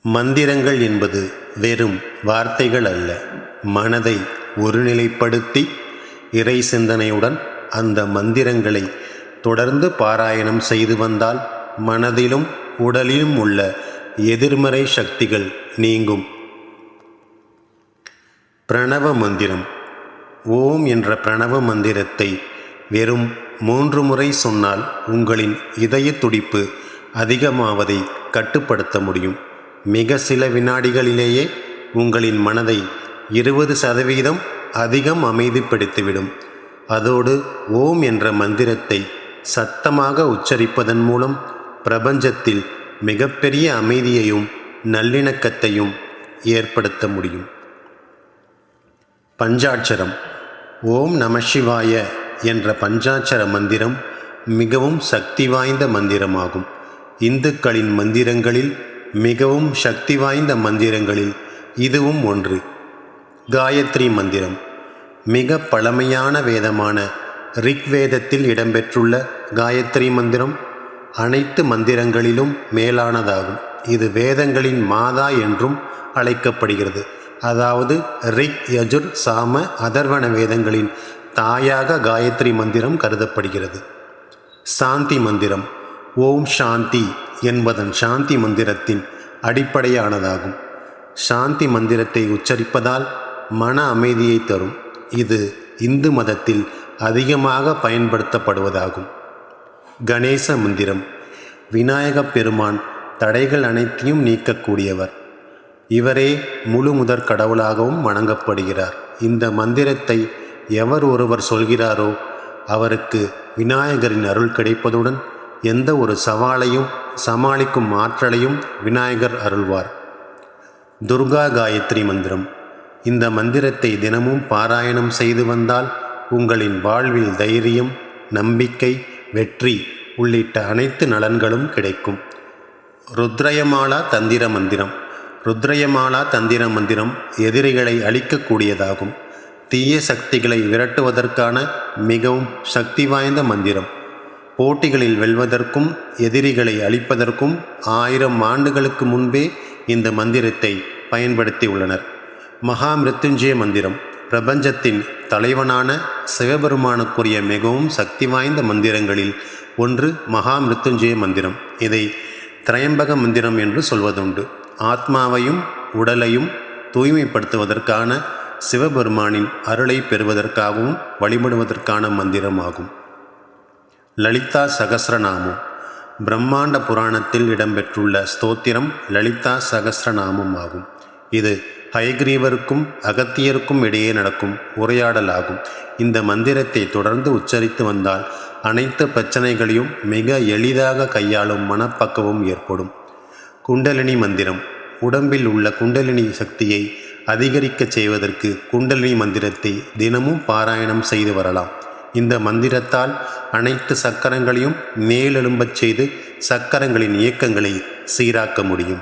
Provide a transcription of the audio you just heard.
மந்திரங்கள் என்பது வெறும் வார்த்தைகள் அல்ல. மனதை ஒருநிலைப்படுத்தி இறை சிந்தனையுடன் அந்த மந்திரங்களை தொடர்ந்து பாராயணம் செய்து வந்தால் மனதிலும் உடலிலும் உள்ள எதிர்மறை சக்திகள் நீங்கும். பிரணவ மந்திரம். ஓம் என்ற பிரணவ மந்திரத்தை வெறும் 3 முறை சொன்னால் உங்களின் இதய துடிப்பு அதிகமாவதை கட்டுப்படுத்த முடியும். மிக சில வினாடிகளிலேயே உங்களின் மனதை 20% அதிகம் அமைதிப்படுத்திவிடும். அதோடு ஓம் என்ற மந்திரத்தை சத்தமாக உச்சரிப்பதன் மூலம் பிரபஞ்சத்தில் மிகப்பெரிய அமைதியையும் நல்லிணக்கத்தையும் ஏற்படுத்த முடியும். பஞ்சாட்சரம். ஓம் நமசிவாய என்ற பஞ்சாட்சர மந்திரம் மிகவும் சக்தி வாய்ந்த மந்திரமாகும். இந்துக்களின் மந்திரங்களில் மிகவும் சக்தி வாய்ந்த மந்திரங்களில் இதுவும் ஒன்று. காயத்ரி மந்திரம். மிக பழமையான வேதமான ரிக்வேதத்தில் இடம்பெற்றுள்ள காயத்ரி மந்திரம் அனைத்து மந்திரங்களிலும் மேலானதாகும். இது வேதங்களின் மாதா என்றும் அழைக்கப்படுகிறது. அதாவது ரிக், யஜுர், சாம, அதர்வண வேதங்களின் தாயாக காயத்ரி மந்திரம் கருதப்படுகிறது. சாந்தி மந்திரம். ஓம் சாந்தி என்பதன் சாந்தி மந்திரத்தின் அடிப்படையானதாகும். சாந்தி மந்திரத்தை உச்சரிப்பதால் மன அமைதியை தரும். இது இந்து மதத்தில் அதிகமாக பயன்படுத்தப்படுவதாகும். கணேச மந்திரம். விநாயகப் பெருமான் தடைகள் அனைத்தையும் நீக்கக்கூடியவர். இவரே முழு முதற் கடவுளாகவும் வணங்கப்படுகிறார். இந்த மந்திரத்தை எவர் ஒருவர் சொல்கிறாரோ அவருக்கு விநாயகரின் அருள் கிடைப்பதுடன் எந்த ஒரு சவாலையும் சமாளிக்கும் ஆற்றலையும் விநாயகர் அருள்வார். துர்கா காயத்ரி மந்திரம். இந்த மந்திரத்தை தினமும் பாராயணம் செய்து வந்தால் உங்களின் வாழ்வில் தைரியம், நம்பிக்கை, வெற்றி உள்ளிட்ட அனைத்து நலன்களும் கிடைக்கும். ருத்ரயமாலா தந்திர மந்திரம். ருத்ரயமாலா தந்திர மந்திரம் எதிரிகளை அழிக்கக்கூடியதாகும். தீய சக்திகளை விரட்டுவதற்கான மிகவும் சக்தி வாய்ந்த மந்திரம். போட்டிகளில் வெல்வதற்கும் எதிரிகளை அழிப்பதற்கும் 1000 ஆண்டுகளுக்கு முன்பே இந்த மந்திரத்தை பயன்படுத்தி உள்ளனர். மகா மிருத்யுஞ்சய மந்திரம். பிரபஞ்சத்தின் தலைவனான சிவபெருமானுக்குரிய மிகவும் சக்தி வாய்ந்த மந்திரங்களில் ஒன்று மகா மிருத்யுஞ்சய மந்திரம். இதை திரையம்பக மந்திரம் என்று சொல்வதுண்டு. ஆத்மாவையும் உடலையும் தூய்மைப்படுத்துவதற்கான சிவபெருமானின் அருளை பெறுவதற்காகவும் வழிபடுவதற்கான மந்திரமாகும். லலிதா சகஸ்ரநாமம். பிரம்மாண்ட புராணத்தில் இடம்பெற்றுள்ள ஸ்தோத்திரம் லலிதா சகஸ்ரநாமம் ஆகும். இது ஹயக்ரீவருக்கும் அகத்தியருக்கும் இடையே நடக்கும் உரையாடல் ஆகும். இந்த மந்திரத்தை தொடர்ந்து உச்சரித்து வந்தால் அனைத்து பிரச்சனைகளையும் மிக எளிதாக கையாளும் மனப்பக்குவம் ஏற்படும். குண்டலினி மந்திரம். உடம்பில் உள்ள குண்டலினி சக்தியை அதிகரிக்கச் செய்வதற்கு குண்டலினி மந்திரத்தை தினமும் பாராயணம் செய்து வரலாம். இந்த மந்திரத்தால் அனைத்து சக்கரங்களையும் மேலெழும்பச் செய்து சக்கரங்களின் இயக்கங்களை சீராக்க முடியும்.